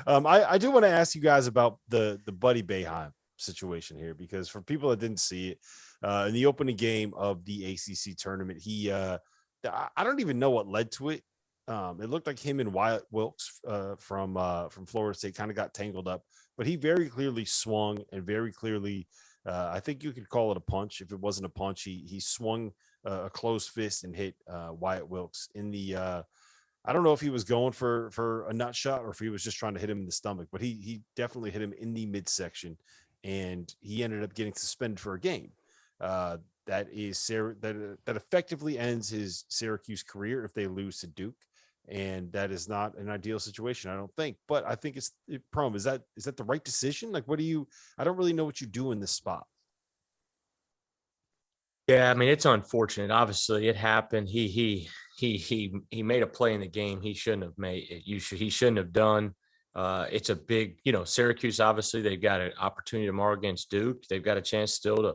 I do want to ask you guys about the Buddy Boeheim situation here, because for people that didn't see it, in the opening game of the ACC tournament, I don't even know what led to it. It looked like him and Wyatt Wilkes from Florida State kind of got tangled up, but he very clearly swung and very clearly, I think you could call it a punch. If it wasn't a punch, he swung a closed fist and hit Wyatt Wilkes in the. I don't know if he was going for a nut shot or if he was just trying to hit him in the stomach, but he definitely hit him in the midsection, and he ended up getting suspended for a game. That effectively ends his Syracuse career if they lose to Duke, and that is not an ideal situation, I don't think. But I think is that the right decision? Like, I don't really know what you do in this spot. Yeah, I mean, it's unfortunate. Obviously, it happened. He made a play in the game he shouldn't have made. He shouldn't have done. It's a big, Syracuse. Obviously, they've got an opportunity tomorrow against Duke. They've got a chance still to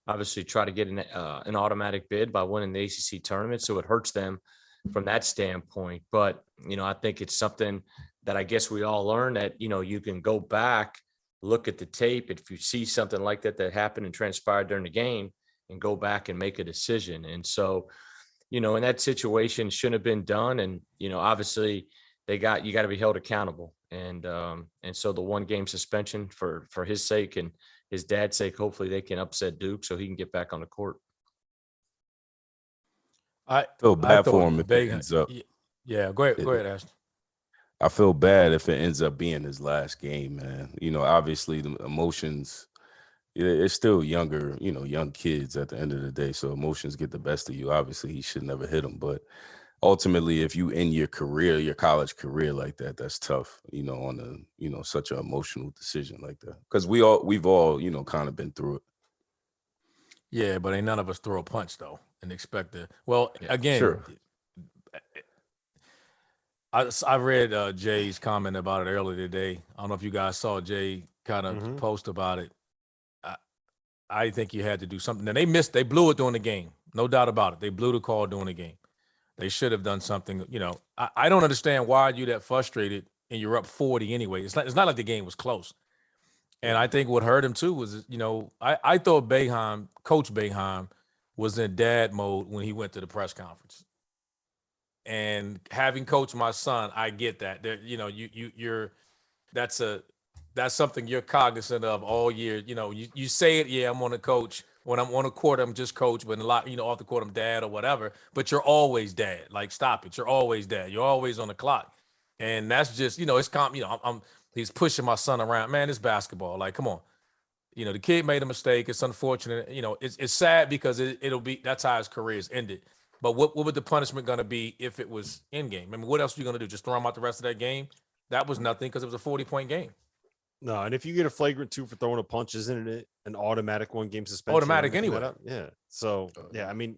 obviously try to get an automatic bid by winning the ACC tournament. So it hurts them from that standpoint. But I think it's something that I guess we all learn that you can go back, look at the tape if you see something like that happened and transpired during the game, and go back and make a decision. And so, in that situation, shouldn't have been done. And, obviously you got to be held accountable. And so the 1-game suspension for his sake and his dad's sake, hopefully they can upset Duke so he can get back on the court. I feel bad for him if it ends up. Yeah, go ahead, Ashton. I feel bad if it ends up being his last game, man. Obviously the emotions, it's still younger, young kids at the end of the day. So emotions get the best of you. Obviously, he should never hit them. But ultimately, if you end your career, your college career like that, that's tough, on such an emotional decision like that. Because we've all, kind of been through it. Yeah, but ain't none of us throw a punch, though, and expect it. Well, again, sure. I read Jay's comment about it earlier today. I don't know if you guys saw Jay kind of post about it. I think you had to do something. And they blew it during the game. No doubt about it. They blew the call during the game. They should have done something. I don't understand why you that frustrated and you're up 40 anyway. It's not like the game was close. And I think what hurt him too was, I thought Coach Boeheim was in dad mode when he went to the press conference. And having coached my son, I get that. That's something you're cognizant of all year. You say it, yeah, I'm on the coach. When I'm on the court, I'm just coach. But a lot, off the court, I'm dad or whatever. But you're always dad. Like, stop it. You're always dad. You're always on the clock. And that's just, it's he's pushing my son around. Man, it's basketball. Like, come on. The kid made a mistake. It's unfortunate. It's sad because that's how his career is ended. But what would the punishment going to be if it was in game? I mean, what else are you going to do? Just throw him out the rest of that game? That was nothing because it was a 40-point game. No, and if you get a flagrant 2 for throwing a punch, isn't it an automatic 1-game suspension? Automatic anyway. Yeah. So yeah, I mean,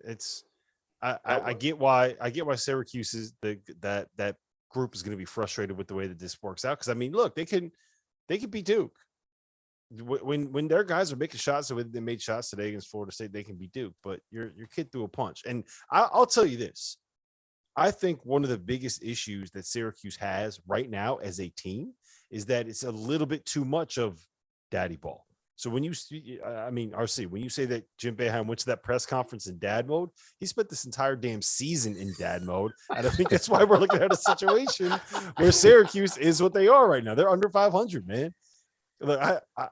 I get why Syracuse is that group is going to be frustrated with the way that this works out. Because I mean, look, they can beat Duke. When their guys are making shots the way they made shots today against Florida State, they can beat Duke. But your kid threw a punch, and I'll tell you this. I think one of the biggest issues that Syracuse has right now as a team is that it's a little bit too much of daddy ball. So when RC, when you say that Jim Boeheim went to that press conference in dad mode, he spent this entire damn season in dad mode. And I think that's why we're looking at a situation where Syracuse is what they are right now. They're under 500, man. Look,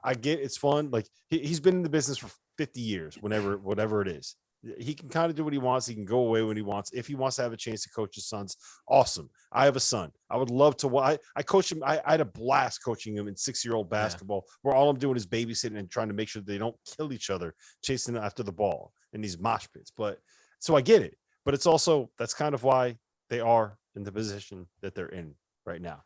I get it's fun. Like he's been in the business for 50 years, whatever it is. He can kind of do what he wants. He can go away when he wants. If he wants to have a chance to coach his sons, awesome. I have a son. I would love to. I coach him. I had a blast coaching him in 6-year-old basketball, where all I'm doing is babysitting and trying to make sure they don't kill each other chasing after the ball in these mosh pits. But so I get it. But it's also that's kind of why they are in the position that they're in right now.